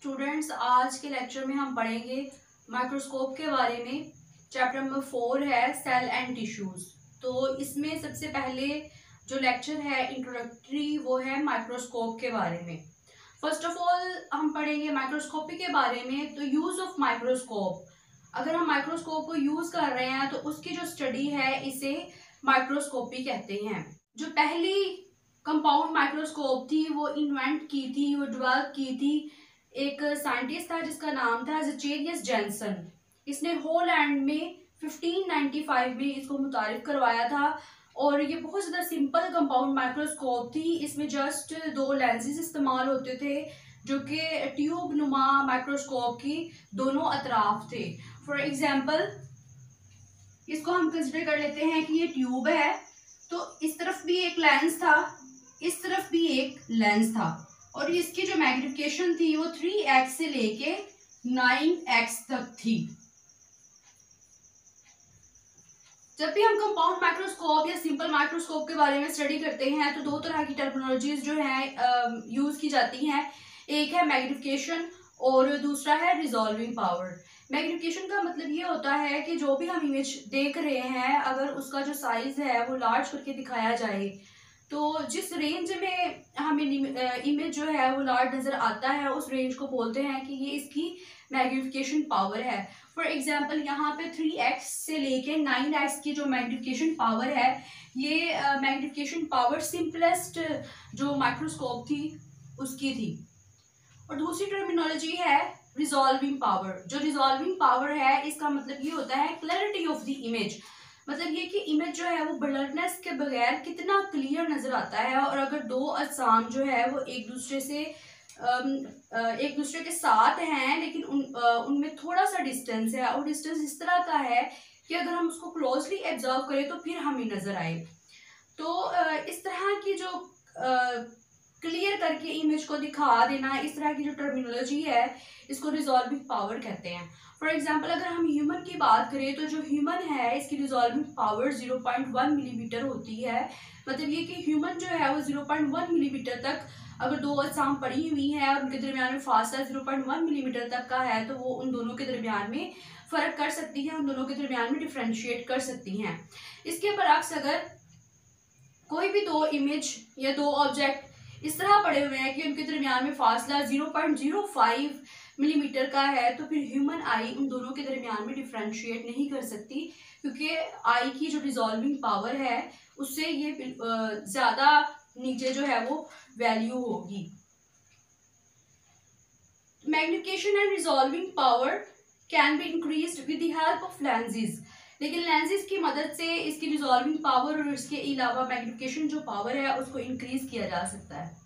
Students, आज के lecture में हम पढ़ेंगे माइक्रोस्कोप के बारे में। चैप्टर नंबर 4 है सेल एंड टिश्यूज। तो इसमें सबसे पहले जो लेक्चर है इंट्रोडक्टरी, वो है माइक्रोस्कोप के बारे में। फर्स्ट ऑफ ऑल हम पढ़ेंगे माइक्रोस्कोपी के बारे में। तो यूज ऑफ माइक्रोस्कोप, अगर हम माइक्रोस्कोप को यूज कर रहे हैं तो उसकी जो स्टडी है इसे माइक्रोस्कोपी कहते हैं। जो पहली कंपाउंड माइक्रोस्कोप थी वो इन्वेंट की थी, वो डेवलप की थी एक साइंटिस्ट था जिसका नाम था ज़ेचेरियस जेनसन। इसने हॉलैंड में 1595 में इसको मुतारिफ करवाया था और ये बहुत ज़्यादा सिंपल कंपाउंड माइक्रोस्कोप थी। इसमें जस्ट 2 लेंसेज इस्तेमाल होते थे जो कि ट्यूब नुमा माइक्रोस्कोप की दोनों अतराफ थे। फॉर एग्जांपल इसको हम कंसिडर कर लेते हैं कि ये ट्यूब है, तो इस तरफ भी एक लेंस था, इस तरफ भी एक लेंस था और इसकी जो मैग्निफिकेशन थी वो 3x से लेके 9x तक थी। जब भी हम कंपाउंड माइक्रोस्कोप या सिंपल माइक्रोस्कोप के बारे में स्टडी करते हैं तो 2 तरह की टर्मिनोलॉजीज जो है यूज की जाती हैं। एक है मैग्निफिकेशन और दूसरा है रिजॉल्विंग पावर। मैग्निफिकेशन का मतलब ये होता है कि जो भी हम इमेज देख रहे हैं, अगर उसका जो साइज है वो लार्ज करके दिखाया जाए, तो जिस रेंज में हमें इमेज जो है वो लार्ज नज़र आता है उस रेंज को बोलते हैं कि ये इसकी मैग्निफिकेशन पावर है। फॉर एग्जांपल यहाँ पे 3x से लेके 9x की जो मैग्निफिकेशन पावर है, ये मैग्निफिकेशन पावर सिंपलेस्ट जो माइक्रोस्कोप थी उसकी थी। और दूसरी टर्मिनोलॉजी है रिजॉल्विंग पावर। जो रिजॉल्विंग पावर है इसका मतलब ये होता है क्लैरिटी ऑफ द इमेज। मतलब ये कि इमेज जो है वो ब्लरनेस के बगैर कितना क्लियर नजर आता है। और अगर 2 अजसाम जो है वो एक दूसरे के साथ हैं लेकिन उनमें थोड़ा सा डिस्टेंस है और डिस्टेंस इस तरह का है कि अगर हम उसको क्लोजली ऑब्जर्व करें तो फिर हमें नजर आए। तो इस तरह की जो क्लियर करके इमेज को दिखा देना, इस तरह की जो टर्मिनोलॉजी है इसको रिजॉल्विंग पावर कहते हैं। फॉर एग्जांपल अगर हम ह्यूमन की बात करें तो जो ह्यूमन है इसकी रिजॉल्विंग पावर 0.1 मिलीमीटर होती है। मतलब ये कि ह्यूमन जो है वो 0.1 मिलीमीटर तक, अगर 2 अजसाम पड़ी हुई हैं और उनके दरमियान में फासला 0.1 मिलीमीटर तक का है तो वो उन दोनों के दरमियान में फ़र्क कर सकती हैं, उन दोनों के दरमियान में डिफ्रेंशिएट कर सकती हैं। इसके बरअक्स अगर कोई भी 2 इमेज या 2 ऑब्जेक्ट इस तरह पड़े हुए हैं कि उनके दरमियान में फासला 0.05 मिलीमीटर का है तो फिर ह्यूमन आई उन दोनों के दरमियान में डिफ्रेंशिएट नहीं कर सकती, क्योंकि आई की जो रिजॉल्विंग पावर है उससे ये ज़्यादा नीचे जो है वो वैल्यू होगी। Magnification and resolving power can be increased with the help of lenses. लेकिन लेंसेज की मदद से इसकी रिजॉल्विंग पावर और इसके अलावा मैग्निफिकेशन जो पावर है उसको इंक्रीज किया जा सकता है।